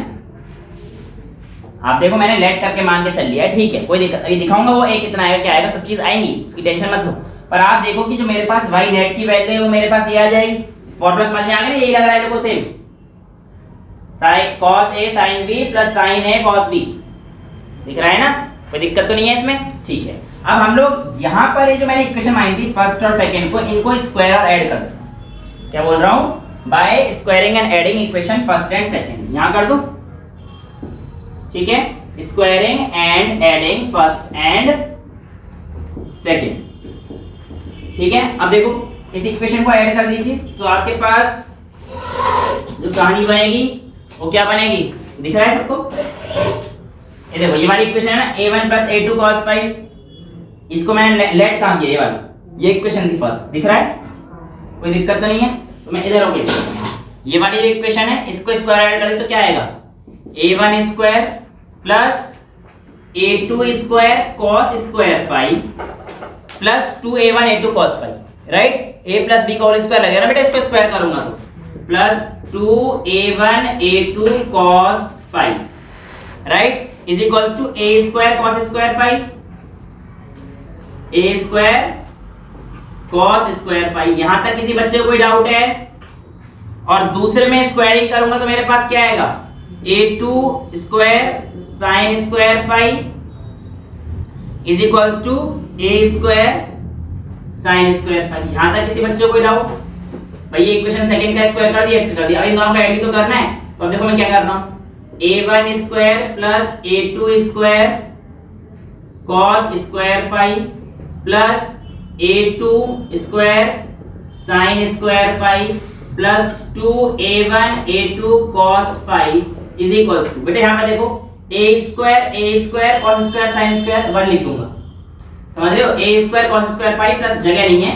आप देखो मैंने लेट करके मान के चल लिया है, ठीक है, कोई दिक्कत नहीं, दिखाऊंगा वो a कितना आएगा, क्या आएगा, सब चीज आएंगी, उसकी टेंशन मत लो। पर आप देखो कि जो मेरे पास y नेट की वैल्यू है वो मेरे पास ये आ जाएगी। फॉर्मूला समझ में आ गया ना, यही लग रहा है लोगों same, sin cos a sin b plus sin a cos b, दिख रहा है ना, कोई दिक्कत तो नहीं है इसमें? ठीक है, अब हम लोग यहाँ पर ये जो मैंने इक्वेशन मानी थी फर्स्ट और सेकंड को, इनको स्क्वायर और ऐड कर देते हैं। क्या बोल रहा हूँ, by squaring and adding equation first and second, यहाँ कर दो। ठीक है, squaring and adding first and second. ठीक है, अब देखो इस इक्वेशन को ऐड कर दीजिए, तो आपके पास जो कहानी बनेगी वो क्या बनेगी, दिख रहा है सबको? ये देखो ये वाली इक्वेशन है ना, a1 प्लस a2 cos 5, इसको मैंने लेट कहाँ किया, ये वाला, ये इक्वेशन थी फर्स्ट, दिख रहा है? कोई दिक्कत तो नहीं है? तो मैं इधर होके ये वाली जो इक्वेशन है इसको स्क्वायर ऐड करें तो क्या आएगा, a1 square plus a2 square cos square phi plus 2a1 a2 cos phi, right. a plus b का होल स्क्वायर लगेगा ना बेटा, इसको स्क्वायर करूंगा तो plus 2a1 a2 cos phi, right, is equals to a square cos square phi, a square cos square phi. यहां तक किसी बच्चे को कोई डाउट है? और दूसरे में स्क्वायरिंग करूंगा तो मेरे पास क्या आएगा, a2 square sin square phi is equals to a square sin square phi. यहां तक किसी बच्चे को कोई डाउट? भाई ये इक्वेशन सेकंड का स्क्वायर कर दिया, इसका कर दिया, अब इन दोनों का ऐड भी तो करना है। तो अब देखो मैं क्या कर रहा हूं, a1 square plus a2 square cos square phi plus a2 square sin square phi plus 2a1 a2 cos phi is equals to, बेटा यहां पे देखो a square cos square sin square 1 लिख दूंगा, समझ रहे हो, a square cos square phi plus जगह नहीं है,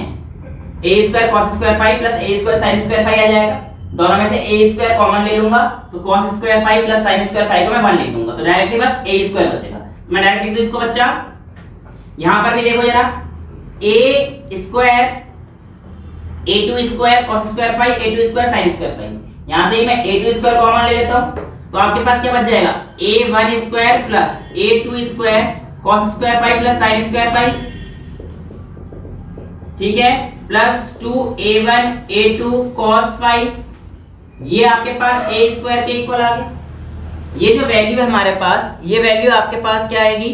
a square cos square phi plus a square sin square phi आ जाएगा। दोनों में से a स्क्वायर कॉमन ले लूंगा तो cos square phi plus sin square phi को मैं 1 लिख दूंगा, तो डायरेक्टली बस a स्क्वायर बचेगा। तो मैं डायरेक्ट लिख दूं इसको बच्चा। यहां पर भी देखो जरा, a square a2 square cos square phi a2 square sin square phi, यहां से ही मैं a2 स्क्वायर कॉमन ले लेता हूं तो आपके पास क्या बच जाएगा, a1 square plus a2 square cos square phi plus sin square phi, ठीक है, plus 2a1 a2 cos phi, ये आपके पास a स्क्वायर के इक्वल आ गया। ये जो वैल्यू है हमारे पास, ये वैल्यू आपके पास क्या आएगी,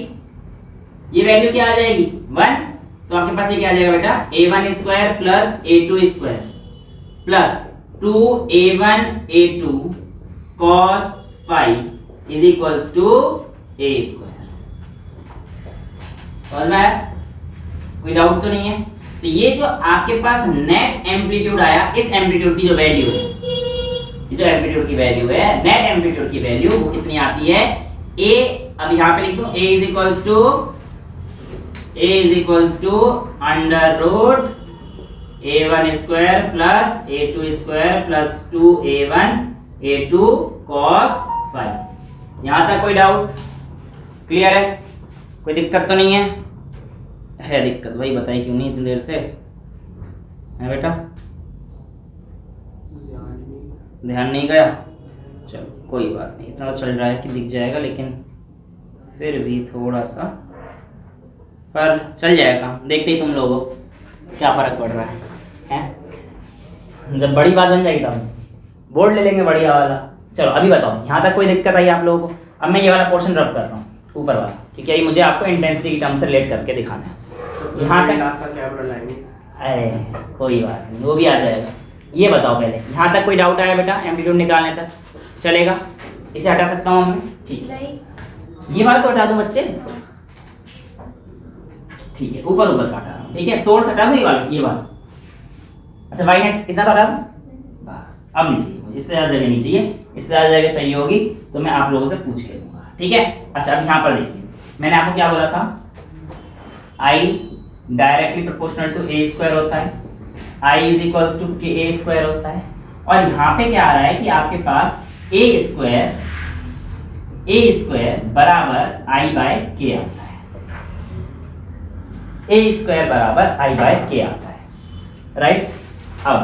ये वैल्यू क्या आ जाएगी 1, तो आपके पास ये क्या आ जाएगा बेटा, a1 square plus a2 square plus 2a1 a2 cos phi is equals to a square. समझ में आया? कोई डाउट तो नहीं है? तो ये जो आपके पास नेट एम्पलीट्यूड आया, इस एम्पलीट्यूड की जो वैल्यू है, ये जो एम्पलीट्यूड की वैल्यू है, नेट एम्पलीट्यूड की वैल्यू वो कितनी आती है, a, अब यहां पे लिख दूं a is equals to under root a1 square plus a2 square plus 2a1 a2 cos phi. यहां तक कोई डाउट? क्लियर है? कोई दिक्कत तो नहीं है? है दिक्कत भाई, बताइए क्यों नहीं इतनी देर से, है बेटा? ध्यान नहीं गया? चलो कोई बात नहीं, इतना चल रहा है कि दिख जाएगा, लेकिन फिर भी थोड़ा सा, पर चल जाएगा, देखते ही तुम लोगों क्या फर्क पड़ रहा है? जब बड़ी बात बन जाएगी तब बोर्ड ले लेंगे बढ़िया वाला। चलो अभी बताओ, यहाँ तक कोई दिक्कत आई आप लोगों को? अब मैं ये वाला पोर्शन रब कर रहा हूँ, ऊपर वाला, ठीक है, ये मुझे आपको इंटेंसिटी की टर्म से रिलेट करके दिखाना है। यहाँ तक आपका कैमरा लाएंगे, अरे कोई बात नहीं, वो भी आ जाएगा। ये बताओ पहले, यहाँ तक कोई डाउट आया बेटा एम्पलीट्यूड निकालने तक? चलेगा? इसे हटा सकता हूँ मैं? ठीक है, ये वाला तो हटा दूँ बच्चे, ठीक है, ऊपर ऊपर काटा रहा हूँ, ठीक है, सोर्स हटा दूँ, ये वाला, अच्छा वाई नेट इतना तो हटा दूँ बस। अब नहीं चाहिए मुझे, इससे ज़्यादा जगह नहीं चाहिए, इससे ज़्यादा जगह चाहिए होगी तो मैं आप लोगों से पूछ के दूंगा, ठीक है। अच्छा अब यहाँ पर देखिए, मैंने आपको क्या बोला था, I directly proportional to a square होता है, I is equals to k a square होता है, और यहाँ पे क्या आ रहा है कि आपके पास a स्क्वायर बराबर I बाय के आता है, a स्क्वायर बराबर I बाय के आता है, राइट। अब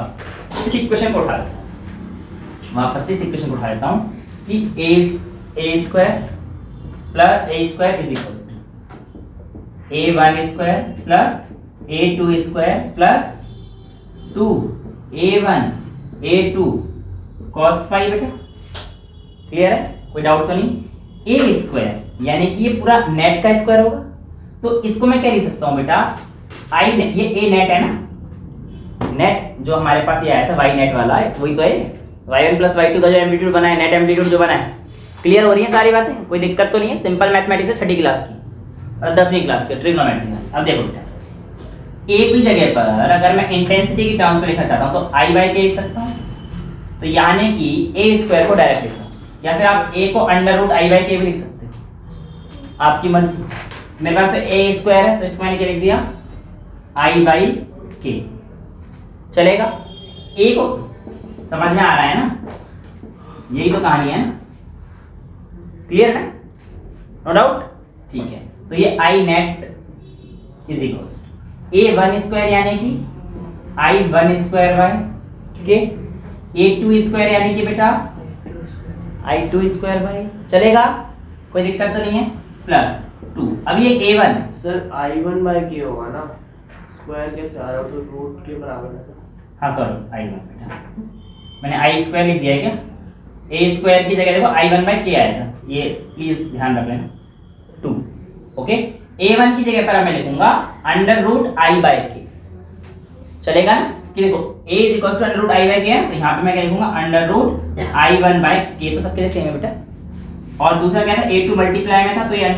इस इक्वेशन को उठा लेता हूँ, वापस से इस इक्वेशन को उठा लेता हूँ कि a square plus a square is equals to a1 square plus a2 square plus 2a1 a2 cos phi बेटा। क्लियर है? कोई डाउट तो नहीं? a स्क्वायर यानी कि ये पूरा नेट का स्क्वायर होगा, तो इसको मैं क्या लिख सकता हूँ बेटा, I नेट, ये a नेट है ना, नेट जो हमारे पास ये आया था y नेट वाला है, वही तो है y1 प्लस y2 का जो एम्पलीट्यूड बना है, नेट एम्पलीट्यूड जो बना है। क्लियर हो रही है सारी बातें? कोई दिक्कत तो नहीं है? सिंपल मैथमेटिक्स है, 3rd क्लास की और 10वीं क्लास की ट्रिग्नोमेट्री। अब देखो बेटा, एक भी जगह पर अगर मैं इंटेंसिटी की टर्म्स में लिखना चाहता हूँ तो I बाय के लिख सकता हूँ, तो यानी कि a स्क्वायर को डायरेक्ट लिखता हूँ, या फिर आप a को अंडर रूट I बाय के भी लिख सकते हो, आपकी मर्जी। मेरे पास तो a स्क्वायर है तो इसको मैंने क्या लिख दिया, I बाई के। चलेगा? a को समझ में आ रहा है ना? यही तो कहानी है ना, क्लियर ना, नो डाउट। ठीक है, तो ये I net is equals A1 square यानी कि I1 स्क्वायर बाय के A2 स्क्वायर यानी कि बेटा I2 स्क्वायर बाय, चलेगा, कोई दिक्कत तो नहीं है, प्लस 2। अब ये A1 सर I1/k होगा ना, स्क्वायर कैसे आ रहा है, तो रूट के बराबर है। हाँ सॉरी I1 बेटा, मैंने I स्क्वायर लिख दिया है क्या, A स्क्वायर की जगह देखो I1/k आया था, ये प्लीज ध्यान रख लेना 2, ओके। A1 की जगह पर मैं लिखूंगा √I/k, चलेगा ना, कि देखो A = √I/k है, तो यहाँ पे मैं क्या लिखूंगा √I1/k, तो सबके लिए सेम है बेटा। और दूसरा क्या था, A2 मल्टीप्लाई में था, तो ये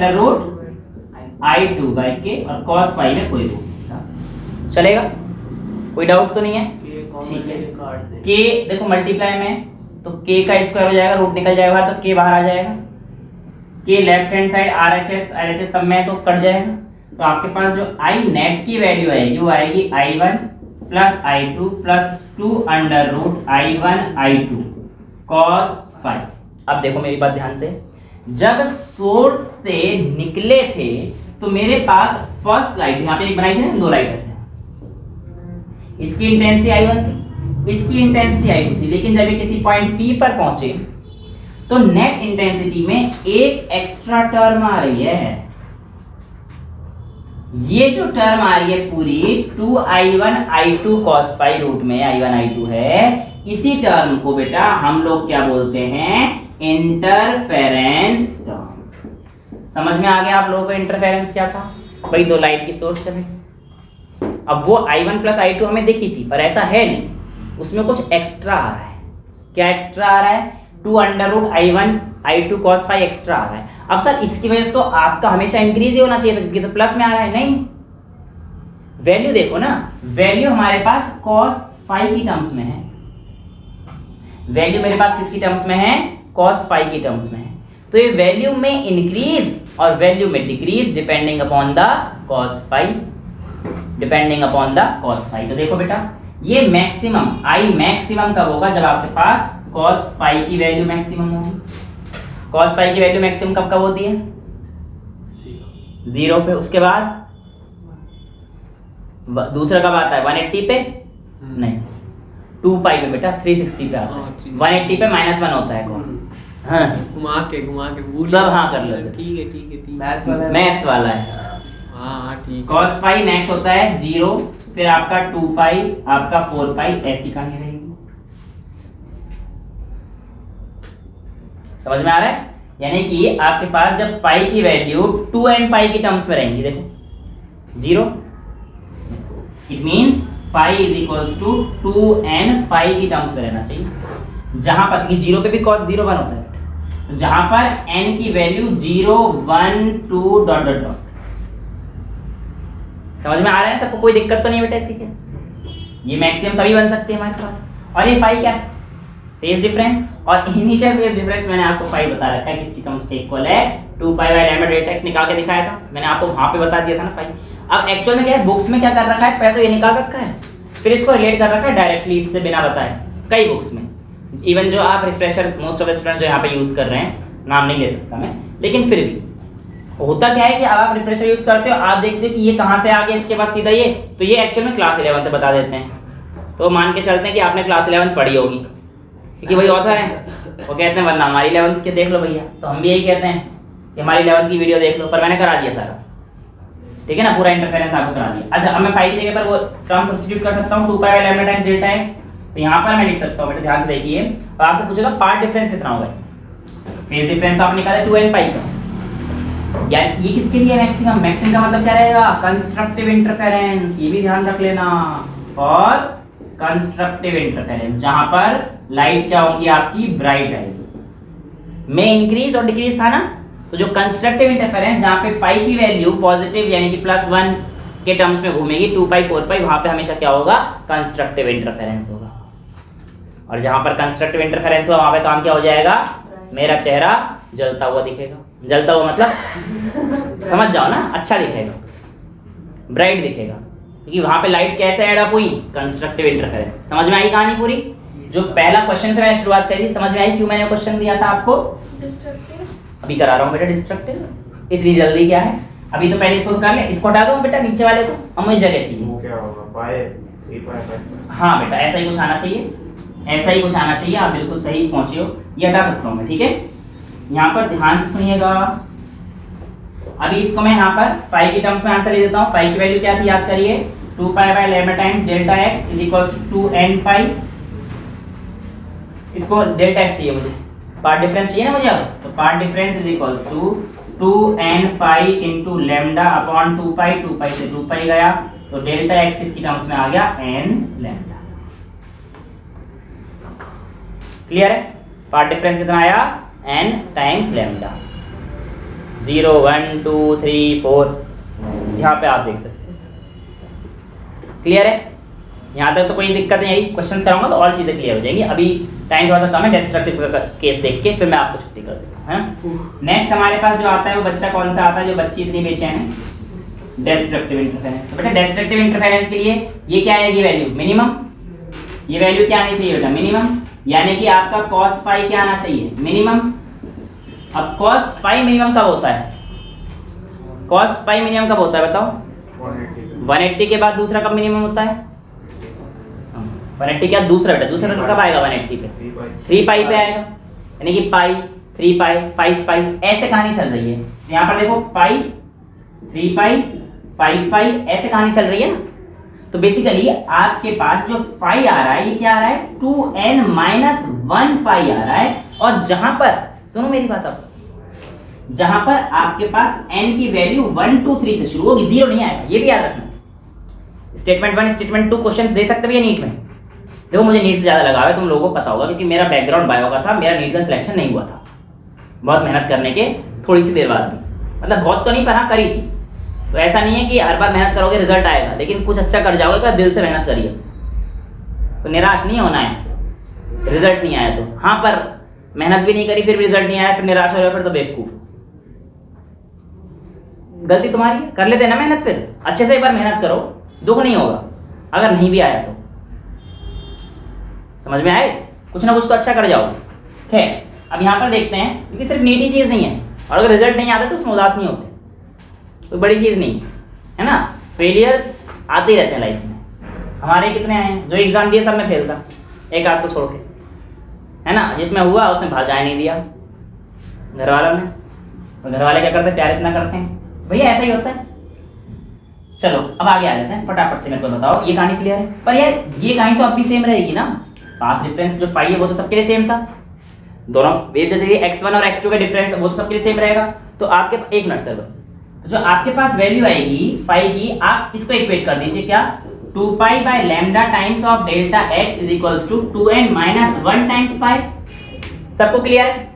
√I2/k और cos phi में कोई रूट था, चलेगा, कोई डाउट तो नहीं है, ठीक है। k देखो मल्टीप्लाई में, तो k का स्क्वायर हो जाएगा, रूट निकल जाएगा, तो k बाहर आ जाएगा, k left hand side RHS सब में है, तो कट जाएगा, तो आपके पास जो I नेट की वैल्यू आएगी वो आएगी I1 plus I2 plus 2 √I1/I2 cos phi। अब देखो मेरी बात ध्यान से, जब सोर्स से निकले थे तो मेरे पास फर्स्ट लाइट यहाँ पे एक बनाई थी ना, 2 लाइट ऐसे, इसकी इंटेंसिटी I1 थी, इसकी इंटेंसिटी I2 थी, लेकिन जब ये किसी पॉइंट P पर पहुंचे तो नेट इंटेंसिटी में एक एक्स्ट्रा टर्म आ रही है, ये जो टर्म आ रही है पूरी 2I1/I2 cos phi रूट में I1/I2 है, इसी टर्म को बेटा हम लोग क्या बोलते हैं, इंटरफेरेंस टर्म। समझ में आ गया आप लोगों को इंटरफेरेंस क्या था, भाई 2 लाइट की सोर्स चले, अब वो I1 प्लस I2 हमें दिखी थी, पर ऐसा है नहीं, उसमें कुछ एक्स्ट्रा आ रहा है। क्या एक्स्ट्रा आ रहा है, 2√I1/I2 cos phi एक्स्ट्रा आ रहा है। अब सर इसकी वजह से तो आपका हमेशा इंक्रीज ही होना चाहिए था, क्योंकि तो प्लस में आ रहा है, नहीं, वैल्यू देखो ना, वैल्यू हमारे पास cos phi की टर्म्स में है, वैल्यू मेरे पास किसकी टर्म्स में है, cos phi की टर्म्स में है, तो ये वैल्यू में इंक्रीज और वैल्यू में decrease depending upon the cos phi, depending upon the cos phi। तो देखो बेटा ये मैक्सिमम I मैक्सिमम कब होगा, जब आपके पास cos phi की वैल्यू मैक्सिमम होगी। cos phi की वैल्यू मैक्सिमम कब कब होती है, 0 पे, उसके बाद दूसरा कब आता है, 180 पे, नहीं 2 पाई पे बेटा, 360 पे आता है, 180 पे -1 होता है cos, हाँ घुमा के भूल सब हाँ कर लो, ठीक है मैथ्स वाला है। हाँ ठीक है। cos phi मैक्स होता है 0, फिर आपका 2 पाई, आपका 4 पाई, ऐसी कहानी रहेगी। समझ में आ रहा है, यानी कि आपके पास जब पाई की वैल्यू 2n पाई की टर्म्स में रहेंगी, देखो 0, it means pi is equals to 2n pi की टर्म्स में रहना चाहिए, जहां पर 0 पे भी cos 0 1 होता है, तो जहां पर n की वैल्यू 0 1 2 डॉट डॉट डॉट। समझ में आ रहा है सबको, कोई दिक्कत तो नहीं बेटा इसके केस, ये मैक्सिमम तभी बन सकती है हमारे पास। और ये पाई क्या है, फेज डिफरेंस, और इनिशियल फेज डिफरेंस मैंने आपको पाई बता रखा है किसकी टर्म्स के इक्वल है, 2 pi by lambda delta x निकाल के दिखाया था मैंने आपको, वहां पे बता दिया था ना पाई। अब एक्चुअल में क्या है, बुक्स में क्या कर रखा है, पहले तो ये निकाल रखा है, फिर इसको रिलेट कर रखा है डायरेक्टली इससे बिना बताए, कई बुक्स में, इवन जो आप refresher most of the students जो यहाँ पे यूज कर रहे हैं, नाम नहीं ले सकता मैं, लेकिन फिर भी होता क्या है कि अब आप रिफ्रेशर यूज करते हो, आप देखते हो कि ये कहाँ से आ गया, इसके बाद सीधा ये, तो ये एक्चुअल में क्लास 11 बता देते हैं, तो मान के चलते हैं कि आपने क्लास 11 पढ़ी होगी, क्योंकि वही होता है, वो कहते हैं वरना हमारी 11th के देख लो भैया, तो हम भी यही कहते हैं कि हमारी 11th की वीडियो देख लो, पर मैंने करा दिया सारा, ठीक है ना, पूरा इंटरफेरेंस आपको करा दिया। अच्छा अब मैं फाई की जगह पर वो टर्म सब्स्टिट्यूट कर सकता हूँ, 2 pi by lambda times delta x, तो यहाँ पर मैं लिख सकता हूँ बेटा, ध्यान से देखिए, और आपसे पूछेगा पार्ट डिफरेंस कितना होगा इसमें, फेज डिफरेंस तो आपने निकाला 2n पाई का, यार ये किसके लिए मैक्सिमम, मैक्सिमम का मतलब क्या रहेगा, कंस्ट्रक्टिव इंटरफेरेंस, ये भी ध्यान रख लेना, और कंस्ट्रक्टिव इंटरफेरेंस जहां पर लाइट क्या होगी आपकी, ब्राइट आएगी, में इंक्रीज और डिक्रीज था ना, तो जो कंस्ट्रक्टिव इंटरफेरेंस जहां पे पाई की वैल्यू पॉजिटिव यानी कि +1 के टर्म्स में घूमेगी, 2 पाई 4 पाई, वहां पे हमेशा क्या होगा, कंस्ट्रक्टिव इंटरफेरेंस होगा, और जहां पर कंस्ट्रक्टिव इंटरफेरेंस होगा वहां पे काम क्या हो जाएगा, मेरा चेहरा जलता हुआ दिखेगा, जलता हुआ मतलब समझ जाओ ना, अच्छा दिखेगा, ब्राइट दिखेगा, क्योंकि वहां पे लाइट कैसे ऐड अप हुई, कंस्ट्रक्टिव इंटरफेरेंस। समझ में आई कहानी पूरी, जो पहला क्वेश्चन से मैंने शुरुआत करी थी, समझ में आई क्यों मैंने क्वेश्चन दिया था आपको? अभी करा रहा हूँ बेटा डिस्ट्रक्टिव। इतनी जल्दी क्या है, अभी तो पहले इसको कर ले, इसको हटा दो बेटा नीचे वाले को, अब मुझे जगह चाहिए। वो क्या होगा? पाए 3 हाँ बेटा ऐसा ही कुछ आना चाहिए, ऐसा ही कुछ आना चाहिए। आप बिल्कुल सही पहुंचे हो, ये हटा सकता हूँ मैं, ठीक है। यहाँ पर ध्यान से सुनिएगा। अभी इसको मैं यहाँ पर 5 की टर्म्स में आंसर ले देता हूँ। 5 की वैल्यू क्या थी याद करिए, 2 pi by lambda times delta x is equals to 2n pi. इसको डेल्टा एक्स चाहिए मुझे, पार्ट डिफरेंस चाहिए ना मुझे अब, तो path difference is equals to 2n pi into lambda upon 2 pi से 2 पाई गया, तो डेल्टा एक्स किसकी टर्म्स में आ गया, n लैम्डा। क्लियर है? पार्ट डिफरेंस कितना आया, n टाइम्स लैम्डा। 0 1 2 3 4 यहाँ पे आप देख सकते हैं। क्लियर है? यहाँ तक तो कोई दिक्कत नहीं आई। क्वेश्चंस कराऊंगा तो और चीज़ें क्लियर हो जाएंगी। अभी टाइम थोड़ा सा कम है, डिस्ट्रक्टिव का केस देख के फिर मैं आपको छुट्टी कर देता हूँ। नेक्स्ट हमारे पास जो आता है वो बच्चा कौन सा आता है, जो बच्ची इतनी बेचैन है, डिस्ट्रक्टिव इंटरफेरेंस। तो बेटा डिस्ट्रक्टिव इंटरफेरेंस के लिए ये क्या है, ये वैल्यू मिनिमम, ये वैल्यू क्या आनी चाहिए बेटा, मिनिमम, यानी कि आपका cos फाई क्या आना चाहिए, मिनिमम। अब cos फाई मिनिमम कब होता है, cos फाई मिनिमम कब होता है बताओ, 180 के बाद दूसरा कब मिनिमम होता है, 180 के बाद दूसरा बेटा, दूसरा कब आएगा 180 पे, 3 पाई पे आएगा, यानी कि पाई 3 पाई 5 पाई ऐसे कहानी चल रही है। यहाँ पर देखो पाई 3 पाई 5 पाई ऐसे कहानी चल रही है ना। तो बेसिकली आपके पास जो फाई आ रहा है ये क्या आ रहा है, 2n माइनस 1 पाई आ रहा है। और जहां पर, सुनो मेरी बात अब, जहां पर आपके पास n की वैल्यू 1 2 3 से शुरू होगी, 0 नहीं आएगा, ये भी याद रखना। स्टेटमेंट 1 स्टेटमेंट 2 क्वेश्चन दे सकते भैया नीट में। देखो मुझे नीट से ज्यादा लगाव है, तुम लोगों को पता होगा, क्योंकि मेरा बैकग्राउंड बायो का था, मेरा नीट का सिलेक्शन नहीं हुआ था बहुत मेहनत करने के थोड़ी सी देर बाद, मतलब बहुत तो नहीं पर हाँ करी थी। तो ऐसा नहीं है कि हर बार मेहनत करोगे रिजल्ट आएगा, लेकिन कुछ अच्छा कर जाओगे तो दिल से मेहनत करिए, तो निराश नहीं होना है। रिजल्ट नहीं आया तो हाँ, पर मेहनत भी नहीं करी फिर भी रिजल्ट नहीं आया, फिर निराश हो जाओ, फिर तो बेवकूफ। गलती तुम्हारी है, कर लेते ना मेहनत, फिर अच्छे से एक बार मेहनत करो, दुख नहीं होगा अगर नहीं भी आया तो। समझ में आए? कुछ ना कुछ तो अच्छा कर जाओ। खैर अब यहाँ पर देखते हैं, क्योंकि सिर्फ नीट ही चीज़ नहीं है, और अगर रिजल्ट नहीं आता तो उसमें उदास नहीं होते, कोई बड़ी चीज़ नहीं है ना। फेलियर्स आते ही रहते हैं लाइफ में। हमारे कितने आए हैं, जो एग्जाम दिए सब में फेल था, एक आध को छोड़ के, है ना। जिसमें हुआ उसने बाहर जाने नहीं दिया घर वालों ने, तो घर वाले क्या करते हैं, प्यार इतना करते हैं भैया, ऐसा ही होता है। चलो अब आगे आ जाते हैं फटाफट से, मेरे को बताओ ये कहानी क्लियर है? पर यार ये कहानी तो अब भी सेम रहेगी ना, पाथ डिफरेंस जो फाई है वो तो सबके लिए सेम था, दोनों वेव जैसे x1 और x2 का डिफरेंस वो तो सबके लिए सेम रहेगा। तो आपके एक मिनट सर बस, तो जो आपके पास वैल्यू आएगी फाई की, आप इसको इक्वेट कर दीजिए क्या, 2 pi by lambda times of delta x is equals to 2n minus 1 times pi. सबको क्लियर है?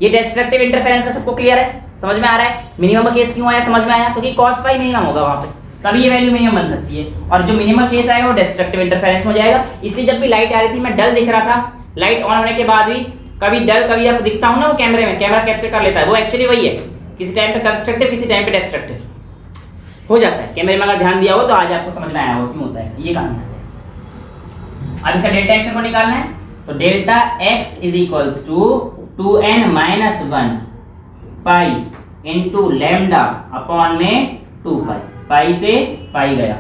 ये डिस्ट्रक्टिव इंटरफेरेंस का सबको क्लियर है, समझ में आ रहा है? मिनिमम का केस क्यों आया, समझ में आया? क्योंकि cos फाई मिनिमम होगा वहां पे, तभी ये वैल्यू मिनिमम बन सकती है, और जो मिनिमम केस आएगा वो डिस्ट्रक्टिव इंटरफेरेंस हो जाएगा। इसलिए जब भी लाइट आ रही थी मैं डल दिख रहा था, लाइट ऑन होने के बाद भी कभी डल कभी आपको दिखता हूं ना, वो कैमरे में कैमरा कैप्चर कर लेता है, वो एक्चुअली वही है, किसी टाइम पे कंस्ट्रक्टिव किसी टाइम पे डिस्ट्रक्टिव हो जाता है। कैमरे में अगर ध्यान दिया हो तो आज आपको समझ में आया हो क्यों होता है ऐसा, ये कहानी है। अब इसका डेल्टा एक्स को निकालना है, तो delta x is equals to 2n minus 1 pi into lambda upon में 2 पाई, पाई से पाई गया,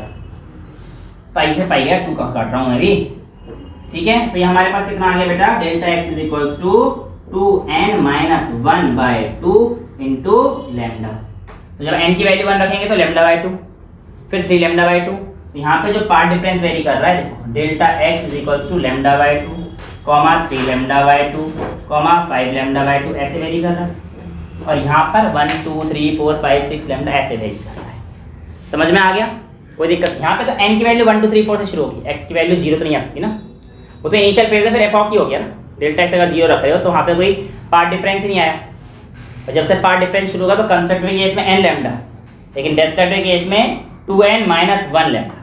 पाई से पाई गया, 2 का काट रहा हूं मैं भी, ठीक है। तो ये हमारे पास कितना आ गया बेटा, delta x is equals to 2n minus 1 by 2 into lambda. तो जब n की वैल्यू 1 रखेंगे तो लैम्डा बाय 2, फिर 3 लैम्डा बाय 2। तो यहाँ पे जो पार्ट डिफरेंस वेरी कर रहा है, देखो delta x is equals to lambda by 2 comma 3 lambda by 2 comma 5 lambda by 2 ऐसे वेरी कर रहा है, और यहाँ पर 1 2 3 4 5 6 लैम्डा ऐसे वेरी कर रहा है। समझ में आ गया? कोई दिक्कत? यहाँ पे तो n की वैल्यू 1 2 3 4 से शुरू होगी, x की वैल्यू 0 तो नहीं आ सकती ना, वो तो इनिशियल फेज है, फिर एपॉक ही हो गया ना। डेल्टा एक्स अगर 0 रख रहे हो तो वहाँ पे कोई पार्ट डिफरेंस ही नहीं आया, और जब से पार्ट डिफरेंस शुरू होगा तो कंस्ट्रक्टिव केस में n लैम्डा, लेकिन डिस्ट्रक्टिव केस में 2n माइनस 1 लैम्डा।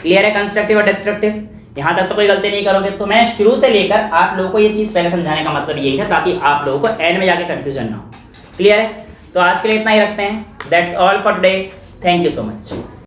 क्लियर है कंस्ट्रक्टिव और डिस्ट्रक्टिव? यहाँ तक तो कोई गलती नहीं करोगे। तो मैं शुरू से लेकर आप लोगों को ये चीज़ पहले समझाने का मतलब यही था, ताकि आप लोगों को एंड में जाके कंफ्यूजन ना हो। क्लियर है? तो आज के लिए इतना ही रखते हैं। That's all for today, thank you so much.